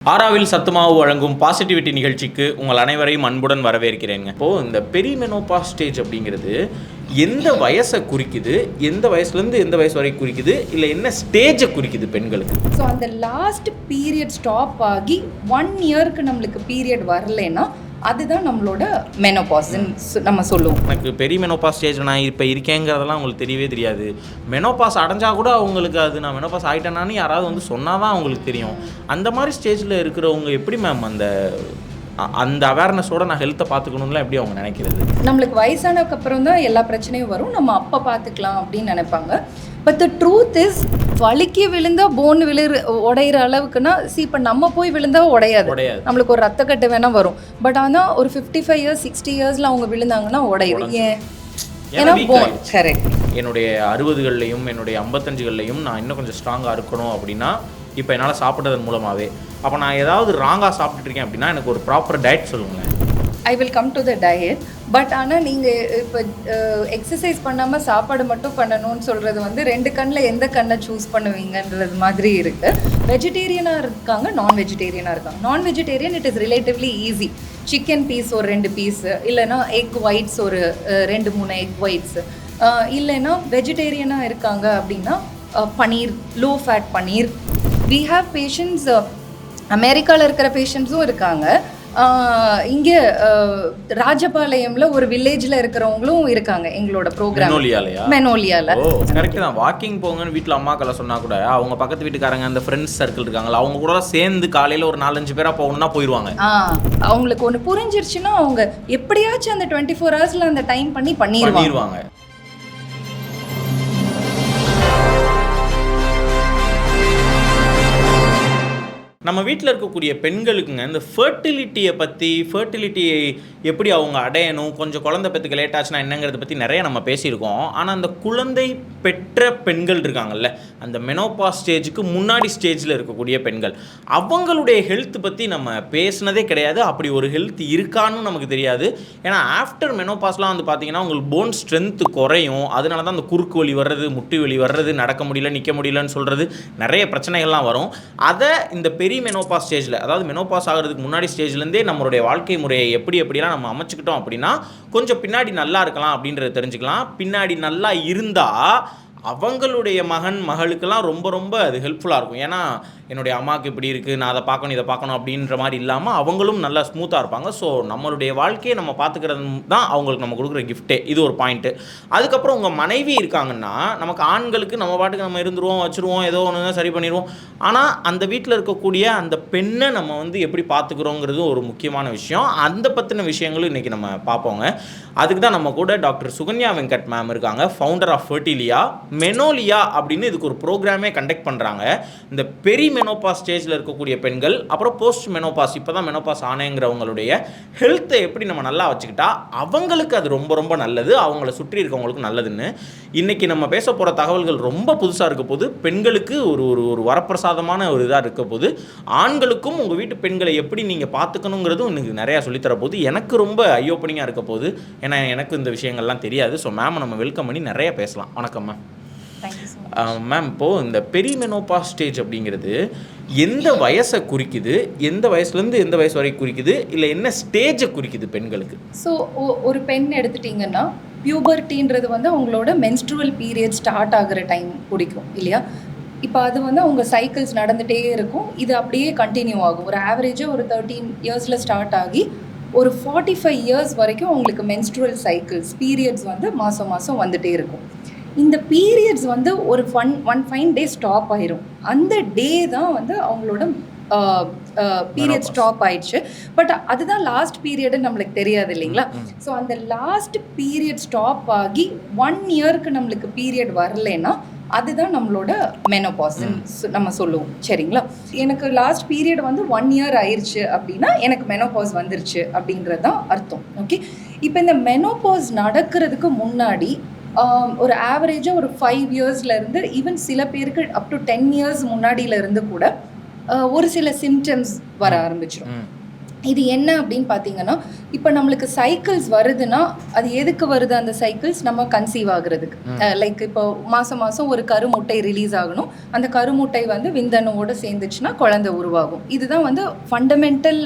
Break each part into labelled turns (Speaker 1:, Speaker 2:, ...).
Speaker 1: ஆராவில் சத்துமாவு வழங்கும் பாசிட்டிவிட்டி நிகழ்ச்சிக்கு உங்கள் அனைவரையும் அன்புடன் வரவேற்கிறேங்க. இப்போது இந்த பெரிமெனோபாஸ் ஸ்டேஜ் அப்படிங்கிறது எந்த வயசை குறிக்குது, எந்த வயசுலேருந்து எந்த வயசு வரைக்கும் குறிக்குது, இல்லை என்ன ஸ்டேஜை குறிக்குது பெண்களுக்கு?
Speaker 2: ஸோ அந்த லாஸ்ட் பீரியட் ஸ்டாப் ஆகி 1 இயருக்கு நம்மளுக்கு பீரியட் வரலைன்னா அதுதான் நம்மளோட மெனோபாஸ்ன்னு நம்ம சொல்லுவோம்.
Speaker 1: எனக்கு பெரிமெனோபாஸ் ஸ்டேஜ் நான் இப்போ இருக்கேங்கிறதெல்லாம் உங்களுக்கு தெரியவே தெரியாது. மெனோபாஸ் அடைஞ்சா கூட அவங்களுக்கு அது நான் மெனோபாஸ் ஆகிட்டேனான்னு யாராவது வந்து சொன்னால் தான் அவங்களுக்கு தெரியும். அந்த மாதிரி ஸ்டேஜில் இருக்கிறவங்க எப்படி மேம் அந்த அவேர்னஸோட நான் ஹெல்த்தை பார்த்துக்கணும்லாம் எப்படி அவங்க நினைக்கிறது?
Speaker 2: நம்மளுக்கு வயசானதுக்கு அப்புறம் தான் எல்லா பிரச்சனையும் வரும், நம்ம அப்போ பார்த்துக்கலாம் அப்படின்னு நினைப்பாங்க. பட் த ட்ரூத் இஸ், வலிக்கு விழுந்தா போன் உடையிற அளவுக்குன்னா இப்போ நம்ம போய் விழுந்தா உடையாது, நம்மளுக்கு ஒரு ரத்தக்கட்டு வேணால் வரும். பட் ஆனால் ஒரு 55 இயர்ஸ் 60 இயர்ஸில் அவங்க விழுந்தாங்கன்னா உடையுது. ஏன்னா போன் கரெக்ட்.
Speaker 1: என்னுடைய 60கள்லையும் என்னுடைய 55கள்லையும் நான் இன்னும் கொஞ்சம் ஸ்ட்ராங்காக இருக்கணும் அப்படின்னா இப்போ என்னால் சாப்பிட்றதன் மூலமாகவே, அப்போ நான் ஏதாவது ராங்காக சாப்பிட்டுருக்கேன் அப்படின்னா எனக்கு ஒரு ப்ராப்பர் டயட் சொல்லுங்களேன்.
Speaker 2: I will come to the diet. But ஆனால் நீங்கள் இப்போ எக்ஸசைஸ் பண்ணாமல் சாப்பாடு மட்டும் பண்ணணும்னு சொல்கிறது வந்து 2 கண்ணில் எந்த கண்ணை சூஸ் பண்ணுவீங்கன்றது மாதிரி இருக்குது. வெஜிடேரியனாக இருக்காங்க, நான் வெஜிடேரியனாக இருக்காங்க. நான் vegetarian it is relatively easy. Chicken piece ஒரு 2 பீஸு, இல்லைனா எக் ஒயிட்ஸ் ஒரு 2-3 எக் ஒயிட்ஸு, இல்லைன்னா வெஜிடேரியனாக இருக்காங்க அப்படின்னா paneer, low fat paneer. We have patients, அமெரிக்காவில் இருக்கிற பேஷண்ட்ஸும் இருக்காங்க, இங்கே ராஜபாளையம்ல ஒரு வில்லேஜ்ல இருக்கிறவங்களும் இருக்காங்க எங்களோட ப்ரோக்ராம். மெனோலியால
Speaker 1: கரெக்ட் தான். வாக்கிங் போங்கன்னு வீட்டில் அம்மாக்களை சொன்னா கூட அவங்க பக்கத்து வீட்டுக்காரங்க அந்த ஃப்ரெண்ட்ஸ் சர்க்கிள் இருக்காங்களா, அவங்க கூட சேர்ந்து காலையில ஒரு 4-5 பேரா போகணும்னா போயிடுவாங்க.
Speaker 2: அவங்களுக்கு ஒன்று புரிஞ்சிருச்சுன்னா அவங்க எப்படியாச்சும் அந்த 24 ஹவர்ஸ்ல அந்த டைம் பண்ணிடுவாங்க.
Speaker 1: நம்ம வீட்டில் இருக்கக்கூடிய பெண்களுக்குங்க இந்த ஃபர்டிலிட்டியை எப்படி அவங்க அடையணும், கொஞ்சம் குழந்தை பெற்றுக்க லேட் ஆச்சுன்னா என்னங்கிறத பற்றி நிறைய நம்ம பேசியிருக்கோம். ஆனால் அந்த குழந்தை பெற்ற பெண்கள் இருக்காங்கல்ல, அந்த மெனோபாஸ் ஸ்டேஜுக்கு முன்னாடி ஸ்டேஜில் இருக்கக்கூடிய பெண்கள், அவங்களுடைய ஹெல்த் பற்றி நம்ம பேசினதே கிடையாது. அப்படி ஒரு ஹெல்த் இருக்கான்னு நமக்கு தெரியாது. ஏன்னா ஆஃப்டர் மெனோபாஸ்லாம் வந்து பார்த்தீங்கன்னா உங்களுக்கு போன் ஸ்ட்ரென்த்து குறையும். அதனால தான் அந்த குறுக்கு வலி வர்றது, முட்டி வலி வர்றது, நடக்க முடியல நிற்க முடியலன்னு சொல்கிறது, நிறைய பிரச்சனைகள்லாம் வரும். அதை இந்த மெனோபாஸ் ஸ்டேஜில், அதாவது மெனோபாஸ் ஆகிறதுக்கு முன்னாடி ஸ்டேஜ்லேருந்தே நம்மளுடைய வாழ்க்கை முறையை எப்படிலாம் நம்ம அமைச்சுக்கிட்டோம் அப்படின்னா கொஞ்சம் பின்னாடி நல்லா இருக்கலாம் அப்படின்றத தெரிஞ்சுக்கலாம். பின்னாடி நல்லா இருந்தால் அவங்களுடைய மகளுக்கெல்லாம் ரொம்ப அது ஹெல்ப்ஃபுல்லாக இருக்கும். ஏன்னா என்னுடைய அம்மாவுக்கு இப்படி இருக்குது, நான் அதை பார்க்கணும் இதை பார்க்கணும் அப்படின்ற மாதிரி இல்லாமல் அவங்களும் நல்லா ஸ்மூத்தாக இருப்பாங்க. ஸோ நம்மளுடைய வாழ்க்கையை நம்ம பார்த்துக்கிறது தான் அவங்களுக்கு நம்ம கொடுக்குற கிஃப்ட்டே. இது ஒரு பாயிண்ட்டு. அதுக்கப்புறம் உங்கள் மனைவி இருக்காங்கன்னா, நமக்கு ஆண்களுக்கு நம்ம பாட்டுக்கு நம்ம இருந்துருவோம், வச்சுருவோம், ஏதோ ஒன்று சரி பண்ணிடுவோம். ஆனால் அந்த வீட்டில் இருக்கக்கூடிய அந்த பெண்ணை நம்ம வந்து எப்படி பார்த்துக்கிறோங்கிறது ஒரு முக்கியமான விஷயம். அந்த பற்றின விஷயங்களும் இன்றைக்கி நம்ம பார்ப்போங்க. அதுக்கு தான் நம்ம கூட டாக்டர் சுகன்யா வெங்கட் மேம் இருக்காங்க, ஃபவுண்டர் ஆஃப் ஃபெர்டிலியா. மெனோலியா அப்படின்னு இதுக்கு ஒரு ப்ரோக்ராமே கண்டக்ட் பண்ணுறாங்க. இந்த பெரிமெனோபாஸ் ஸ்டேஜில் இருக்கக்கூடிய பெண்கள், அப்புறம் போஸ்ட் மெனோபாஸ், இப்போ தான் மெனோபாஸ் ஆனேங்கிறவங்களுடைய ஹெல்த்தை எப்படி நம்ம நல்லா வச்சுக்கிட்டா அவங்களுக்கு அது ரொம்ப நல்லது, அவங்கள சுற்றி இருக்கவங்களுக்கு நல்லதுன்னு இன்றைக்கி நம்ம பேச போகிற தகவல்கள் ரொம்ப புதுசாக இருக்க போது. பெண்களுக்கு ஒரு வரப்பிரசாதமான ஒரு இதாக இருக்க போது. ஆண்களுக்கும் உங்கள் வீட்டு பெண்களை எப்படி நீங்கள் பார்த்துக்கணுங்கிறதும் எனக்கு நிறையா சொல்லித்தர போது. எனக்கு ரொம்ப ஐ ஓப்பனிங்காக இருக்க போது. ஏன்னா எனக்கு இந்த விஷயங்கள்லாம் தெரியாது. ஸோ மேம் நம்ம வெல்கம் பண்ணி நிறைய பேசலாம். வணக்கம் மேம். மேம், இப்போது இந்த பெரிமெனோபாஸ் ஸ்டேஜ் அப்படிங்கிறது எந்த வயசை குறிக்குது, எந்த வயசுலேருந்து எந்த வயசு வரைக்கும் குறிக்குது, இல்லை என்ன ஸ்டேஜை குறிக்குது பெண்களுக்கு?
Speaker 2: ஸோ ஒரு பெண் எடுத்துட்டிங்கன்னா பியூபர்ட்டின்றது வந்து அவங்களோட மென்ஸ்ட்ருவல் பீரியட் ஸ்டார்ட் ஆகிற டைம் பிடிக்கும் இல்லையா. இப்போ அது வந்து அவங்க சைக்கிள்ஸ் நடந்துகிட்டே இருக்கும், இது அப்படியே கண்டினியூ ஆகும். ஒரு ஆவரேஜாக ஒரு 13 இயர்ஸில் ஸ்டார்ட் ஆகி ஒரு 45 இயர்ஸ் வரைக்கும் அவங்களுக்கு மென்ஸ்ட்ருவல் சைக்கிள்ஸ் பீரியட்ஸ் வந்து மாதம் வந்துகிட்டே இருக்கும். இந்த பீரியட்ஸ் வந்து ஒரு ஒன் ஃபைன் டே ஸ்டாப் ஆயிரும். அந்த டே தான் வந்து அவங்களோட பீரியட் ஸ்டாப் ஆயிடுச்சு. பட் அதுதான் லாஸ்ட் பீரியடுன்னு நம்மளுக்கு தெரியாது இல்லைங்களா. ஸோ அந்த லாஸ்ட் பீரியட் ஸ்டாப் ஆகி 1 இயருக்கு நம்மளுக்கு பீரியட் வரலைன்னா அதுதான் நம்மளோட மெனோபாஸ்ன்னு நம்ம சொல்லுவோம். சரிங்களா. எனக்கு லாஸ்ட் பீரியட் வந்து 1 இயர் ஆயிடுச்சு அப்படின்னா எனக்கு மெனோபாஸ் வந்துருச்சு அப்படின்றது தான் அர்த்தம். ஓகே. இப்போ இந்த மெனோபாஸ் நடக்கிறதுக்கு முன்னாடி ஒரு ஆவரேஜாக ஒரு 5 இயர்ஸ்லேருந்து ஈவன் சில பேருக்கு அப் டு 10 இயர்ஸ் முன்னாடியிலேருந்து கூட ஒரு சில சிம்டம்ஸ் வர ஆரம்பிச்சிடும். இது என்ன அப்படின்னு பார்த்தீங்கன்னா, இப்போ நம்மளுக்கு சைக்கிள்ஸ் வருதுன்னா அது எதுக்கு வருது? அந்த சைக்கிள்ஸ் நம்ம கன்சீவ் ஆகுறதுக்கு. லைக் இப்போ மாதம் மாதம் ஒரு கருமுட்டை ரிலீஸ் ஆகணும். அந்த கருமுட்டை வந்து விந்தணுவோடு சேர்ந்துச்சுன்னா குழந்தை உருவாகும். இதுதான் வந்து ஃபண்டமெண்டல்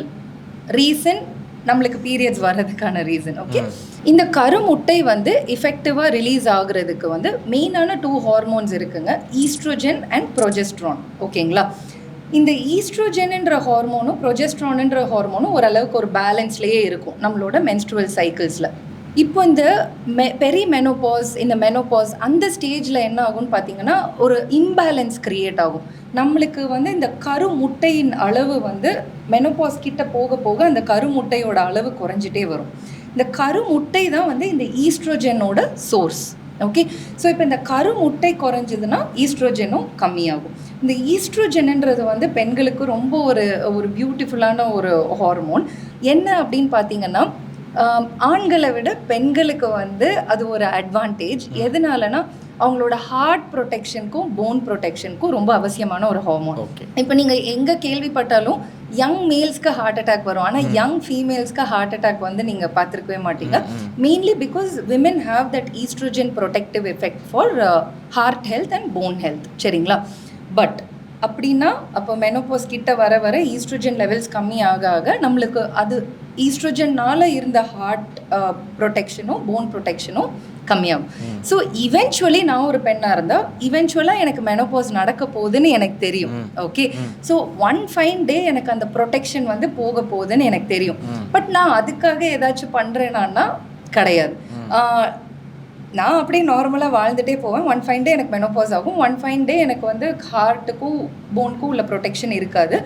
Speaker 2: ரீசன் நம்மளுக்கு பீரியட்ஸ் வர்றதுக்கான ரீசன். ஓகே, இந்த கருமுட்டை வந்து எஃபெக்டிவாக ரிலீஸ் ஆகுறதுக்கு வந்து மெயினான 2 ஹார்மோன்ஸ் இருக்குங்க, ஈஸ்ட்ரோஜன் அண்ட் ப்ரொஜெஸ்ட்ரான். ஓகேங்களா? இந்த ஈஸ்ட்ரோஜன்ன்ற ஹார்மோனும் ப்ரொஜெஸ்ட்ரான்ன்ற ஹார்மோனும் ஓரளவுக்கு ஒரு பேலன்ஸ்லேயே இருக்கும் நம்மளோட மென்ஸ்ட்ருவல் சைக்கிள்ஸில். இப்போ இந்த பெரிமெனோபாஸ், இந்த மெனோபாஸ் அந்த ஸ்டேஜில் என்ன ஆகும்னு பார்த்தீங்கன்னா ஒரு இம்பேலன்ஸ் க்ரியேட் ஆகும். நம்மளுக்கு வந்து இந்த கருமுட்டையின் அளவு வந்து மெனோபாஸ் கிட்ட போக போக அந்த கருமுட்டையோட அளவு குறைஞ்சிட்டே வரும். இந்த கருமுட்டை தான் வந்து இந்த ஈஸ்ட்ரோஜனோட சோர்ஸ். ஓகே, ஸோ இப்போ இந்த கருமுட்டை குறைஞ்சதுன்னா ஈஸ்ட்ரோஜனும் கம்மியாகும். இந்த ஈஸ்ட்ரோஜன்ன்றது வந்து பெண்களுக்கு ரொம்ப ஒரு பியூட்டிஃபுல்லான ஒரு ஹார்மோன். என்ன அப்படின்னு பார்த்தீங்கன்னா, ஆண்களை விட பெண்களுக்கு வந்து அது ஒரு அட்வான்டேஜ். எதனாலனா அவங்களோட ஹார்ட் ப்ரொடெக்ஷனுக்கும் போன் ப்ரொடெக்ஷனுக்கும் ரொம்ப அவசியமான ஒரு ஹார்மோன். இப்போ நீங்கள் எங்கே கேள்விப்பட்டாலும் யங் மேல்ஸ்க்கு ஹார்ட் அட்டாக் வரும், ஆனால் யங் ஃபீமேல்ஸ்க்கு ஹார்ட் அட்டாக் வந்து நீங்கள் பார்த்துருக்கவே மாட்டீங்க. Mainly because women have that oestrogen protective effect for heart health and bone health. சரிங்களா? பட் அப்படின்னா அப்போ மெனோபாஸ் கிட்ட வர வர ஈஸ்ட்ரோஜன் லெவல்ஸ் கம்மி ஆக ஆக நம்மளுக்கு அது ஈஸ்ட்ரோஜன்னால இருந்த ஹார்ட் ப்ரொடெக்ஷனும் போன் ப்ரொடெக்ஷனும் கம்மியாகும். ஸோ இவென்ச்சுவலி நான் ஒரு பெண்ணாக இருந்தால் இவென்ச்சுவலாக எனக்கு மெனோபாஸ் நடக்க போகுதுன்னு எனக்கு தெரியும். Okay, so one fine day எனக்கு அந்த ப்ரொடெக்ஷன் வந்து போக போகுதுன்னு எனக்கு தெரியும். பட் நான் அதுக்காக ஏதாச்சும் பண்ணுறேன்னா கிடையாது. நான் அப்படியே நார்மலாக வாழ்ந்துகிட்டே போவேன். ஒன் ஃபைன் டே எனக்கு மெனோபாஸ் ஆகும். ஒன் ஃபைன் டே எனக்கு வந்து ஹார்ட்டுக்கும் போனுக்கும் உள்ள ப்ரொடெக்ஷன் இருக்காது.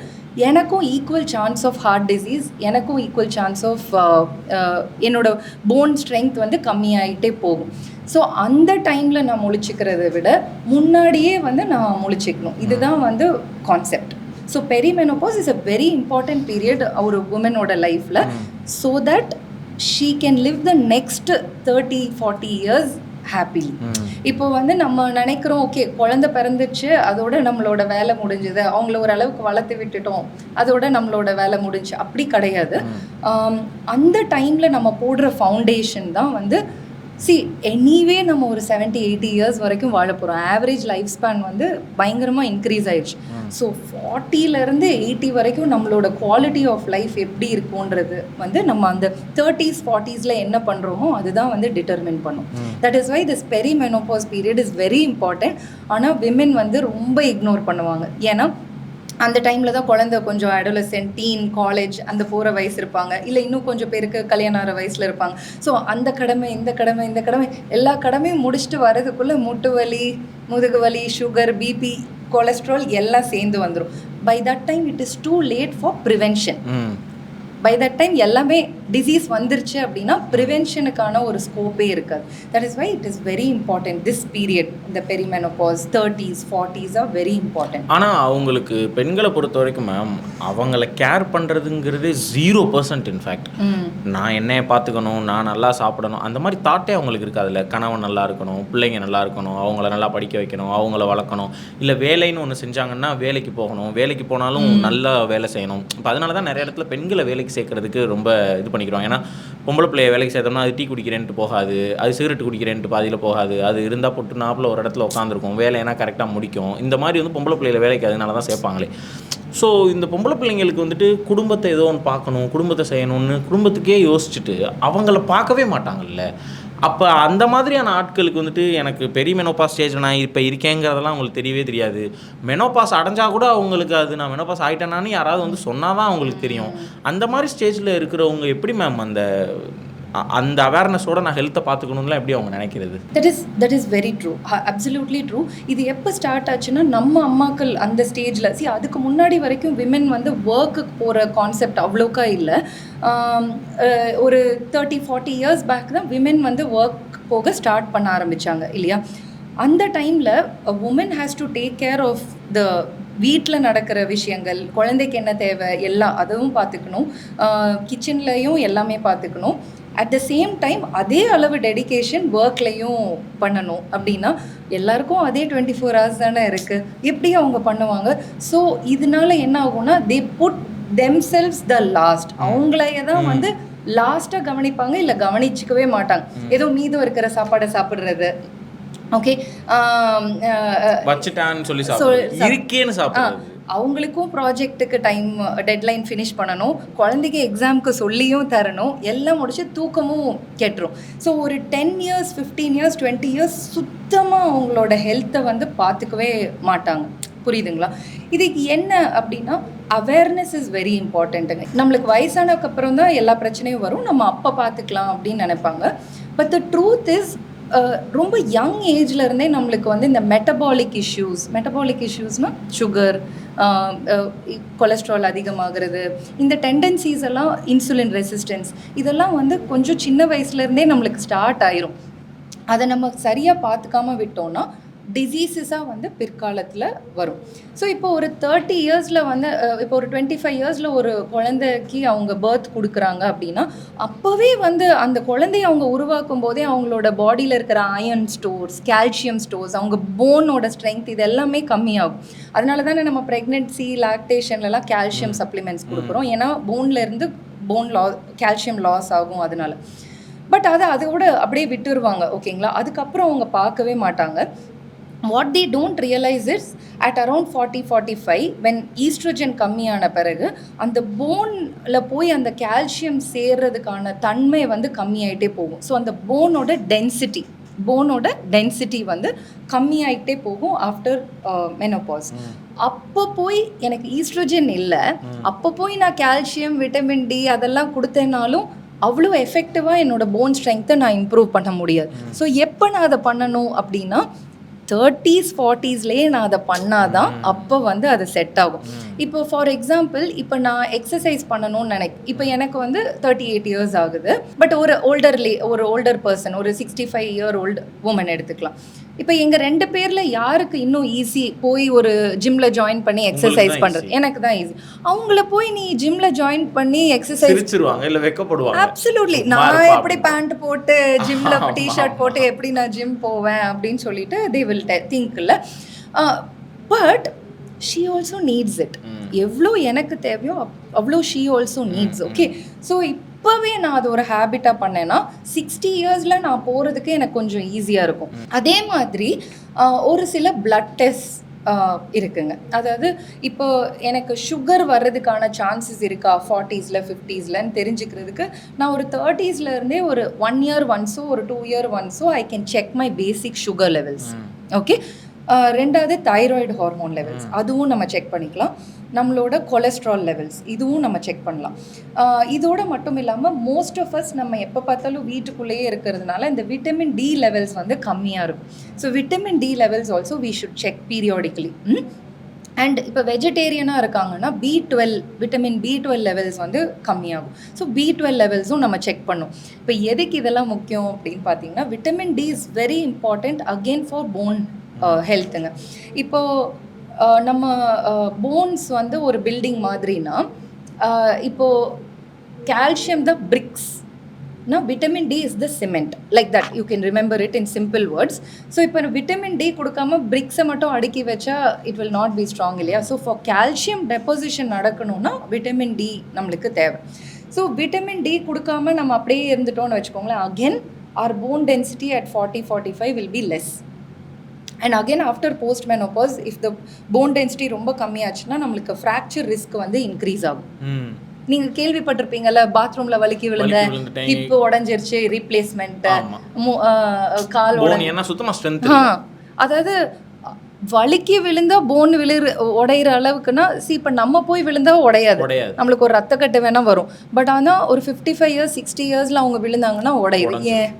Speaker 2: எனக்கும் equal chance of heart disease, எனக்கும் ஈக்குவல் சான்ஸ் ஆஃப் என்னோட போன் ஸ்ட்ரென்த் வந்து கம்மியாகிட்டே போகும். ஸோ அந்த டைமில் நான் முழிச்சிக்கிறத விட முன்னாடியே வந்து நான் முழிச்சிக்கணும். இதுதான் வந்து concept. So perimenopause is a very important period ஒரு உமனோட லைஃப்பில், so that she can live the next 30-40 years happily. இப்போ வந்து நம்ம நினைக்கிறோம் ஓகே குழந்தை பிறந்துச்சு அதோட நம்மளோட வேலை முடிஞ்சுது, அவங்கள ஒரு அளவுக்கு வளர்த்து விட்டுட்டோம் அதோட நம்மளோட வேலை முடிஞ்சு, அப்படி கிடையாது. அந்த டைமில் நம்ம போடுற ஃபவுண்டேஷன் தான் வந்து எனிவே நம்ம ஒரு 70-80 இயர்ஸ் வரைக்கும் வாழ போகிறோம். ஆவரேஜ் லைஃப் ஸ்பேன் வந்து பயங்கரமாக இன்க்ரீஸ் ஆயிடுச்சு. ஸோ 40லேருந்து 80 வரைக்கும் நம்மளோட குவாலிட்டி ஆஃப் லைஃப் எப்படி இருக்குன்றது வந்து நம்ம அந்த 30s 40s என்ன பண்ணுறோமோ அதுதான் வந்து டிட்டர்மின் பண்ணும். That is why this perimenopause period is very important. ஆனால் விமென் வந்து ரொம்ப இக்னோர் பண்ணுவாங்க. ஏன்னா அந்த டைமில் தான் குழந்தை கொஞ்சம் அடோலசென்ட், டீன், காலேஜ் அந்த போகிற வயசு இருப்பாங்க, இல்லை இன்னும் கொஞ்சம் பேருக்கு கல்யாணம் ஆகிற வயசில் இருப்பாங்க. ஸோ அந்த கடமை இந்த கடமை எல்லா கடமையும் முடிச்சுட்டு வரதுக்குள்ளே முட்டு வலி, முதுகு வலி, சுகர், பிபி, கொலஸ்ட்ரால் எல்லாம் சேர்ந்து வந்துடும். By that time it is too late for prevention. By that time எல்லாமே டிசீஸ் வந்துருச்சு அப்படின்னா ப்ரிவென்ஷனுக்கான ஒரு ஸ்கோப்பே இருக்காது. That is why it is very important this period. இந்த perimenopause 30s 40s are very important.
Speaker 1: ஆனால் அவங்களுக்கு பெண்களை பொறுத்த வரைக்கும் மேம் அவங்கள கேர் பண்ணுறதுங்கிறது 0%. இன்ஃபேக்ட் நான் என்னைய பார்த்துக்கணும், நான் நல்லா சாப்பிடணும், அந்த மாதிரி தாட்டே அவங்களுக்கு இருக்காதுல்ல. கணவன் நல்லா இருக்கணும், பிள்ளைங்க நல்லா இருக்கணும், அவங்கள நல்லா படிக்க வைக்கணும், அவங்கள வளர்க்கணும், இல்லை வேலைன்னு ஒன்று செஞ்சாங்கன்னா வேலைக்கு போகணும், வேலைக்கு போனாலும் நல்லா வேலை செய்யணும். இப்போ அதனால தான் நிறைய இடத்துல பெண்களை வேலைக்கு சேர்க்கறதுக்கு ரொம்ப இது பண்ணிக்கிறோம். ஏன்னா பொம்பளை பிள்ளைய வேலைக்கு சேர்த்தோம்னா அது டீ குடிக்கிறேன்ட்டு போகாது, அது சிகரெட் குடிக்கிறேன்ட்டு பாதியில் போகாது, அது இருந்தால் பொட்டு நாப்பில் ஒரு இடத்துல உட்காந்துருக்கும், வேலைனா கரெக்டாக முடிக்கும். இந்த மாதிரி வந்து பொம்பளை பிள்ளைகளை வேலைக்கு அதனால தான் சேர்ப்பாங்களே. ஸோ இந்த பொம்பளை பிள்ளைங்களுக்கு வந்துட்டு குடும்பத்தை ஏதோ ஒன்று பார்க்கணும், குடும்பத்தை செய்யணும்னு குடும்பத்துக்கே யோசிச்சுட்டு அவங்கள பார்க்கவே மாட்டாங்கல்ல. அப்போ அந்த மாதிரியான ஆட்களுக்கு வந்துட்டு எனக்கு பெரிய மெனோபாஸ் ஸ்டேஜில் நான் இப்போ இருக்கேங்கிறதெல்லாம் அவங்களுக்கு தெரியவே தெரியாது. மெனோபாஸ் அடைஞ்சால் கூட அவங்களுக்கு அது நான் மெனோபாஸ் ஆகிட்டேனான்னு யாராவது வந்து சொன்னால் தான் அவங்களுக்கு தெரியும். அந்த மாதிரி ஸ்டேஜில் இருக்கிறவங்க எப்படி மேம் அந்த அவேர்னஸோட நான் ஹெல்த்தை பார்த்துக்கணும்லாம் எப்படி அவங்க நினைக்கிறது?
Speaker 2: That is very true, absolutely true. இது எப்போ ஸ்டார்ட் ஆச்சுன்னா நம்ம அம்மாக்கள் அந்த ஸ்டேஜில் அதுக்கு முன்னாடி வரைக்கும் விமென் வந்து ஒர்க்குக்கு போகிற கான்செப்ட் அவ்வளோக்கா இல்லை. ஒரு 30-40 இயர்ஸ் பேக் தான் விமென் வந்து ஒர்க் போக ஸ்டார்ட் பண்ண ஆரம்பித்தாங்க இல்லையா. அந்த டைமில் woman has to take care of the வீட்டில் நடக்கிற விஷயங்கள், குழந்தைக்கு என்ன தேவை எல்லாம் அதுவும் பார்த்துக்கணும், கிச்சன்லையும் எல்லாமே பார்த்துக்கணும். அட் த சேம் டைம் அதே அளவு டெடிகேஷன் ஒர்க்லையும் பண்ணணும். அப்படின்னா எல்லாருக்கும் அதே 24 hours தானே இருக்குது, எப்படி அவங்க பண்ணுவாங்க? ஸோ இதனால என்ன ஆகும்னா they put themselves the last. அவங்களையே தான் வந்து லாஸ்ட்டாக கவனிப்பாங்க, இல்லை கவனிச்சிக்கவே மாட்டாங்க. ஏதோ மீதம் இருக்கிற சாப்பாடை சாப்பிட்றது, ஓகே
Speaker 1: வச்சுட்டான்னு சொல்லி இருக்கேன்னு சாப்பிடுறது.
Speaker 2: அவங்களுக்கும் ப்ராஜெக்ட்டுக்கு டைம் டெட்லைன் ஃபினிஷ் பண்ணணும், குழந்தைக்கு எக்ஸாமுக்கு சொல்லியும் தரணும், எல்லாம் முடிச்சு தூக்கமும் கெட்டுரும். ஸோ ஒரு 10 years 15 years 20 years சுத்தமாக அவங்களோட ஹெல்த்தை வந்து பார்த்துக்கவே மாட்டாங்க. புரியுதுங்களா? இதுக்கு என்ன அப்படின்னா அவேர்னஸ் இஸ் வெரி இம்பார்ட்டண்ட்டுங்க. நம்மளுக்கு வயசானதுக்கு அப்புறம் தான் எல்லா பிரச்சனையும் வரும், நம்ம அப்போ பார்த்துக்கலாம் அப்படின்னு நினைப்பாங்க. பட் த ட்ரூத் இஸ் ரொம்ப யங் ஏஜ்ல இருந்தே நம்மளுக்கு வந்து இந்த மெட்டபாலிக் இஷ்யூஸ்னால் சுகர், கொலஸ்ட்ரால் அதிகமாகிறது, இந்த டெண்டன்சிஸ் எல்லாம், இன்சுலின் ரெசிஸ்டன்ஸ், இதெல்லாம் வந்து கொஞ்சம் சின்ன வயசுலேருந்தே நம்மளுக்கு ஸ்டார்ட் ஆயிரும். அதை நம்ம சரியாக பார்த்துக்காம விட்டோம்னா டிசீஸஸாக வந்து பிற்காலத்தில் வரும். ஸோ இப்போ ஒரு 30 yearsல வந்து இப்போ ஒரு 25 yearsல ஒரு குழந்தைக்கு அவங்க பர்த் கொடுக்குறாங்க அப்படின்னா, அப்போவே வந்து அந்த குழந்தைய அவங்க உருவாக்கும் போதே அவங்களோட பாடியில் இருக்கிற அயர்ன் ஸ்டோர்ஸ், கால்சியம் ஸ்டோர்ஸ், அவங்க போனோட ஸ்ட்ரென்த், இது எல்லாமே கம்மியாகும். அதனால தானே நம்ம ப்ரெக்னென்சி லாக்டேஷன்லலாம் கால்சியம் சப்ளிமெண்ட்ஸ் கொடுக்குறோம். ஏன்னா போன்லேருந்து கால்சியம் லாஸ் ஆகும் அதனால. பட் அதோட அப்படியே விட்டுருவாங்க, ஓகேங்களா? அதுக்கப்புறம் அவங்க பார்க்கவே மாட்டாங்க. What they don't realize is at around 40-45 when estrogen கம்மியான பிறகு அந்த போனில் போய் அந்த கால்சியம் சேர்றதுக்கான தன்மை வந்து கம்மியாயிட்டே போகும். ஸோ அந்த போனோட டென்சிட்டி வந்து கம்மியாயிட்டே போகும் ஆஃப்டர் மெனோபாஸ். அப்போ போய் எனக்கு ஈஸ்ட்ரோஜன் இல்லை, அப்போ போய் நான் கால்சியம், விட்டமின் டி அதெல்லாம் கொடுத்தேனாலும் அவ்வளோ எஃபெக்டிவாக என்னோடய போன் ஸ்ட்ரென்த்தை நான் இம்ப்ரூவ் பண்ண முடியாது. ஸோ எப்போ நான் அதை பண்ணணும் அப்படின்னா 30s 40sலேயே நான் அதை பண்ணாதான் அப்போ வந்து அது செட் ஆகும். இப்போ ஃபார் எக்ஸாம்பிள், இப்போ நான் எக்ஸசைஸ் பண்ணணும்னு இப்போ எனக்கு வந்து 38 years ஆகுது. பட் ஒரு ஓல்டர் பர்சன், ஒரு 65 year old உமன் எடுத்துக்கலாம். இப்போ எங்கள் 2 பேரில் யாருக்கு இன்னும் ஈஸி போய் ஒரு ஜிம்மில் ஜாயின் பண்ணி எக்ஸசைஸ் பண்ணுறது? எனக்கு தான் ஈஸி. அவங்கள போய் நீ ஜிம்மில் ஜாயின் பண்ணி எக்ஸசைஸ்
Speaker 1: இல்லை வெக்கப்படுவாங்க.
Speaker 2: அப்சல்யூட்லி. நான் எப்படி பேண்ட் போட்டு ஜிம்மில் டிஷர்ட் போட்டு எப்படி நான் ஜிம் போவேன் அப்படின்னு சொல்லிட்டு தே வில் திங்க் இல்லை. But she also needs it. எவ்வளோ எனக்கு தேவையோ அவ்வளோ she also needs. Okay, so இப்போவே நான் அது ஒரு ஹேபிட்டாக பண்ணேன்னா 60 yearsல நான் போகிறதுக்கு எனக்கு கொஞ்சம் ஈஸியாக இருக்கும். அதே மாதிரி ஒரு சில பிளட் டெஸ்ட் இருக்குங்க. அதாவது இப்போ எனக்கு சுகர் வர்றதுக்கான சான்சஸ் இருக்கா 40sல 50sலன்னு தெரிஞ்சுக்கிறதுக்கு நான் ஒரு 30sல இருந்தே ஒரு 1 year ஒன்ஸோ ஒரு 2 year ஒன்ஸோ I can check my basic sugar levels. Okay, ரெண்டாவது தைராய்டு ஹார்மோன் லெவல்ஸ், அதுவும் நம்ம செக் பண்ணிக்கலாம். நம்மளோட கொலஸ்ட்ரால் லெவல்ஸ், இதுவும் நம்ம செக் பண்ணலாம். இதோட மட்டும் இல்லாமல் மோஸ்ட் ஆஃப் அஸ் நம்ம எப்போ பார்த்தாலும் வீட்டுக்குள்ளேயே இருக்கிறதுனால இந்த விட்டமின் டி லெவல்ஸ் வந்து கம்மியாக இருக்கும். So vitamin D levels also we should check periodically. And இப்போ வெஜிடேரியனாக இருக்காங்கன்னா விட்டமின் B12 லெவல்ஸ் வந்து கம்மியாகும். ஸோ B12 லெவல்ஸும் நம்ம செக் பண்ணோம். இப்போ எதுக்கு இதெல்லாம் முக்கியம் அப்படின்னு பார்த்தீங்கன்னா, vitamin D is very important again for bone ஹெல்த்துங்க. இப்போது நம்ம போன்ஸ் வந்து ஒரு பில்டிங் மாதிரினா, இப்போது calcium the bricks, vitamin D is the cement, like that you can remember it in simple words. So இப்போ விட்டமின் டி கொடுக்காம பிரிக்ஸை மட்டும் அடுக்கி வச்சா it will not be strong இல்லையா? ஸோ ஃபார் கால்சியம் டெப்போசிஷன் நடக்கணும்னா விட்டமின் டி நம்மளுக்கு தேவை. ஸோ விட்டமின் டி கொடுக்காம நம்ம அப்படியே இருந்துட்டோம்னு வச்சுக்கோங்களேன், again our bone density at 40-45 will be less. And again after post menopause, if the bone density ரொம்ப கம்மியாச்சுன்னா நம்மளுக்கு ஃப்ராக்சர் ரிஸ்க் வந்து இன்க்ரீஸ் ஆகும். நீங்கள் கேள்விப்பட்டிருப்பீங்கல்ல, பாத்ரூம்ல வலிக்கி விழுந்த, ஹிப் உடஞ்சிருச்சு, ரீப்ளேஸ்மெண்ட், கால் அதாவது வலிக்கி விழுந்தா போன் உடையிற அளவுக்குன்னா இப்போ நம்ம போய் விழுந்தா உடையாது, நம்மளுக்கு ஒரு ரத்தக்கட்டு வேணா வரும். பட் ஆனால் ஒரு 55 years 60 yearsல அவங்க விழுந்தாங்கன்னா உடையுது. ஏன்?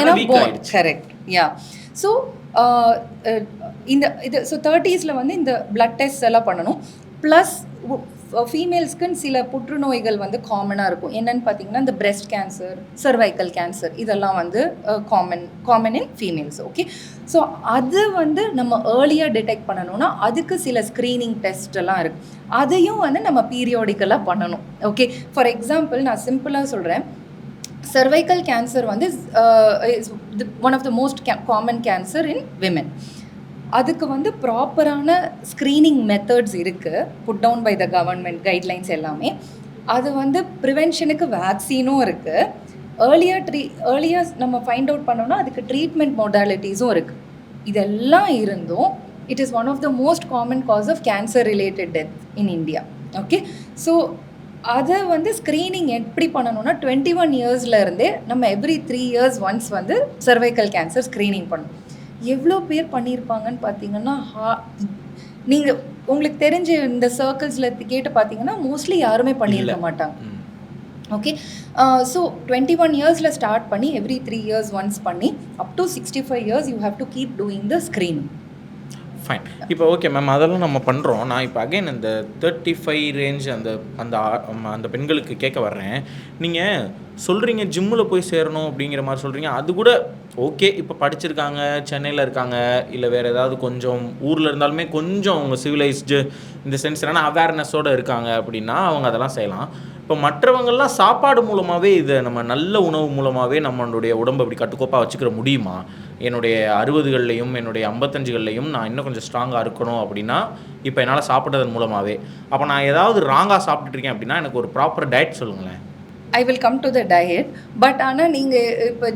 Speaker 2: ஏன்னா போன். கரெக்ட், யா. ஸோ இது 30sல வந்து இந்த பிளட் டெஸ்ட் எல்லாம் பண்ணணும். ப்ளஸ் ஃபீமேல்ஸ்க்குன்னு சில புற்றுநோய்கள் வந்து காமனாக இருக்கும். என்னன்னு பார்த்தீங்கன்னா, இந்த பிரெஸ்ட் கேன்சர், சர்வைக்கல் கேன்சர், இதெல்லாம் வந்து common in females. Okay, so அது வந்து நம்ம ஏர்லியாக டிடெக்ட் பண்ணணும்னா அதுக்கு சில ஸ்க்ரீனிங் டெஸ்ட் எல்லாம் இருக்குது. அதையும் வந்து நம்ம பீரியாடிக்கலாக பண்ணணும். ஓகே, ஃபார் எக்ஸாம்பிள் நான் சிம்பிளாக சொல்கிறேன். cervical cancer வந்து is one of the most common cancer in women. அதுக்கு வந்து ப்ராப்பரான ஸ்க்ரீனிங் மெத்தட்ஸ் இருக்குது, put down by the government guidelines எல்லாமே. அது வந்து ப்ரிவென்ஷனுக்கு வேக்சினும் இருக்குது. ஏர்லியர் நம்ம ஃபைண்ட் அவுட் பண்ணோம்னா அதுக்கு ட்ரீட்மெண்ட் மொடாலிட்டிஸும் இருக்குது. இதெல்லாம் இருந்தும் it is one of the most common cause of cancer related death in India. Okay, so அதை வந்து ஸ்க்ரீனிங் எப்படி பண்ணணும்னா 21 இயர்ஸ்லேருந்தே நம்ம எவ்ரி 3 இயர்ஸ் ஒன்ஸ் வந்து cervical கேன்சர் ஸ்க்ரீனிங் பண்ணணும். எவ்வளோ பேர் பண்ணியிருப்பாங்கன்னு பார்த்தீங்கன்னா, நீங்கள் உங்களுக்கு தெரிஞ்ச இந்த சர்க்கிள்ஸில் கேட்டு பார்த்தீங்கன்னா மோஸ்ட்லி யாருமே பண்ணியிருக்க மாட்டாங்க. ஓகே, ஸோ 21 இயர்ஸில் ஸ்டார்ட் பண்ணி எவ்ரி 3 இயர்ஸ் ஒன்ஸ் பண்ணி up to 65 years you have to keep doing the screening.
Speaker 1: Fine. இப்போ ஓகே மேம், அதெல்லாம் நம்ம பண்ணுறோம். நான் இப்போ அகைன் இந்த 35 ரேஞ்ச் அந்த அந்த அந்த பெண்களுக்கு கேட்க வர்றேன். நீங்கள் சொல்கிறீங்க ஜிம்மில் போய் சேரணும் அப்படிங்கிற மாதிரி சொல்கிறீங்க. அது கூட ஓகே, இப்போ படிச்சிருக்காங்க, சென்னையில் இருக்காங்க, இல்லை வேறு ஏதாவது கொஞ்சம் ஊரில் இருந்தாலுமே கொஞ்சம் அவங்க சிவிலைஸ்டு இந்த சென்ஸ் என்னென்னா அவேர்னஸோடு இருக்காங்க அப்படின்னா அவங்க அதெல்லாம் செய்யலாம். இப்போ மற்றவங்கள்லாம் சாப்பாடு மூலமாகவே இதை நம்ம நல்ல உணவு மூலமாகவே நம்மளுடைய உடம்பை அப்படி கட்டுக்கோப்பாக வச்சுக்கிற முடியுமா? என்னுடைய 60கள்லையும் என்னுடைய 55கள்லையும் நான் இன்னும் கொஞ்சம் ஸ்ட்ராங்காக இருக்கணும் அப்படின்னா இப்போ என்னால் சாப்பிட்றதன் மூலமாகவே. அப்போ நான் ஏதாவது ராங்காக சாப்பிட்டுருக்கேன் அப்படின்னா எனக்கு ஒரு ப்ராப்பர் டயட் சொல்லுங்களேன்.
Speaker 2: I will come to the diet. But ஆனால் நீங்கள் இப்போ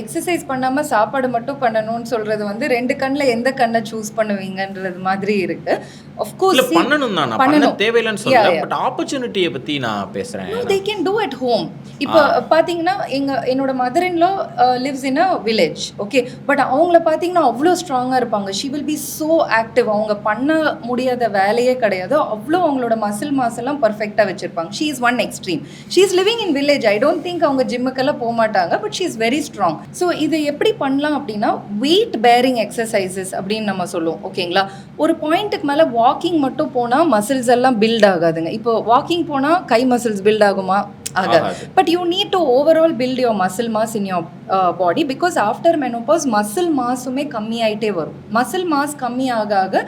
Speaker 2: எக்ஸசைஸ் பண்ணாமல் சாப்பாடு மட்டும் பண்ணணும்னு சொல்கிறது வந்து 2 கண்ணில் எந்த கண்ணை சூஸ் பண்ணுவீங்கன்றது மாதிரி இருக்குது.
Speaker 1: ஆஃப்கோர்ஸ் பண்ணணும் தான், நான் பண்ண தேவையில்லைன்னு சொல்கிறேன். பட் ஆப்பர்ச்சுனிட்டியை பற்றி நான் பேசுகிறேன்.
Speaker 2: They can do at home. இப்போ பார்த்தீங்கன்னா என்னோட mother in law lives in a village. Okay, but அவங்கள பார்த்தீங்கன்னா அவ்வளோ ஸ்ட்ராங்காக இருப்பாங்க. She will be so active. அவங்க பண்ண முடியாத வேலையே கிடையாது. அவ்வளோ அவங்களோட மசில் மாஸ் எல்லாம் பர்ஃபெக்டாக வச்சுருப்பாங்க. She is one extreme. She is living in village. I don't think அவங்க ஜிம்முக்கெல்லாம் போக மாட்டாங்க. But she is very strong. So இது எப்படி பண்ணலாம் அப்படின்னா வெயிட் பேரிங் எக்ஸசைசஸ் அப்படின்னு நம்ம சொல்லுவோம். ஓகேங்களா, ஒரு பாயிண்ட்டுக்கு மேலே வாக்கிங் மட்டும் போனால் மசில்ஸ் எல்லாம் பில்ட் ஆகாதுங்க. இப்போ வாக்கிங் போனால் கை மசில்ஸ் பில்ட் ஆகுமா? ஆகாது. But you need to overall build your muscle mass in your body. Because after menopause muscle மாஸுமே கம்மியாயிட்டே வரும். மசில் மாஸ் கம்மி ஆக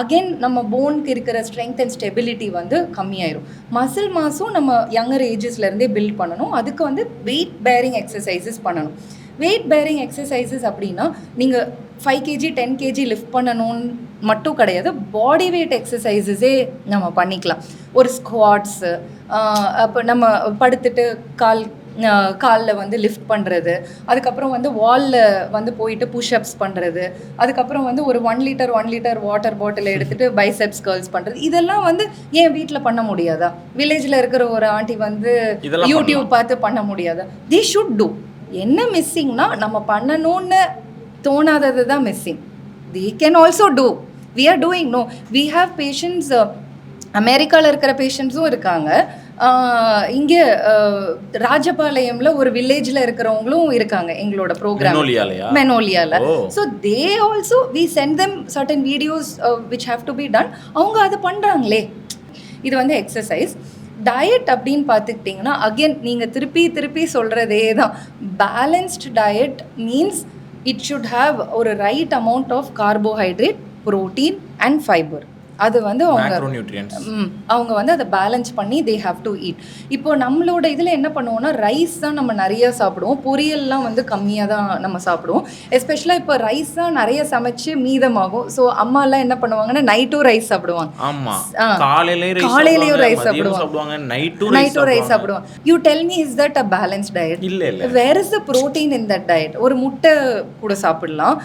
Speaker 2: அகெயின் நம்ம போனுக்கு இருக்கிற ஸ்ட்ரென்த் அண்ட் ஸ்டெபிலிட்டி வந்து கம்மியாயிரும். மசில் மாஸும் நம்ம யங்கர் ஏஜஸ்லேருந்தே பில்ட் பண்ணணும். அதுக்கு வந்து வெயிட் பேரிங் எக்ஸசைசஸ் பண்ணணும். வெயிட் பேரிங் எக்ஸசைசஸ் அப்படின்னா நீங்கள் 5 kg 10 kg லிஃப்ட் பண்ணணும்னு மட்டும் கிடையாது, பாடி வெயிட் எக்ஸசைசஸே நம்ம பண்ணிக்கலாம். ஒரு ஸ்குவாட்ஸு, அப்போ நம்ம படுத்துட்டு காலில் வந்து லிஃப்ட் பண்ணுறது, அதுக்கப்புறம் வந்து வாலில் வந்து போயிட்டு புஷ்அப்ஸ் பண்ணுறது, அதுக்கப்புறம் வந்து ஒரு 1 லிட்டர் வாட்டர் பாட்டில் எடுத்துகிட்டு பைசெப்ஸ் கர்ல்ஸ் பண்ணுறது. இதெல்லாம் வந்து ஏன் வீட்டில் பண்ண முடியாதா? வில்லேஜில் இருக்கிற ஒரு ஆண்டி வந்து யூடியூப் பார்த்து பண்ண முடியாதா? They should do. என்ன மிஸ்ஸிங்னா நம்ம பண்ணணும்னு தோணாதது தான் missing. They can also do. We are doing. No, we have patients. அமெரிக்காவில் இருக்கிற பேஷண்ட்ஸும் இருக்காங்க. இங்கே ராஜபாளையம்ல ஒரு வில்லேஜில் இருக்கிறவங்களும் இருக்காங்க எங்களோட ப்ரோக்ராம் மெனோலியால. So they also we sent them certain videos which have to be done. அவங்க அதை பண்ணுறாங்களே. இது வந்து எக்ஸசைஸ். டயட் அப்படின்னு பார்த்துக்கிட்டிங்கன்னா அகெயின் நீங்கள் திருப்பி சொல்கிறதே தான். Balanced diet means it should have ஒரு right amount of carbohydrate, protein and fibre. அது வந்து அவங்க வந்து அதை பேலன்ஸ் பண்ணி தே ஹாவ் டு ஈட். இப்போ நம்மளோட இதில் என்ன பண்ணுவோம்னா ரைஸ் தான் நம்ம நிறைய சாப்பிடுவோம், பொரியல்லாம் வந்து கம்மியாக தான் நம்ம சாப்பிடுவோம். எஸ்பெஷலாக இப்போ ரைஸ் தான் நிறைய சமைச்சு மீதமாகும். ஸோ அம்மாலாம் என்ன பண்ணுவாங்கன்னா நைட்டும் ரைஸ் சாப்பிடுவாங்க, காலையிலையும் ரைஸ் சாப்பிடுவாங்க, நைட்டும் ரைஸ் சாப்பிடுவாங்க. You tell me, is that a balance diet? Where is the protein in that diet? ஒரு முட்டை கூட சாப்பிடலாம்,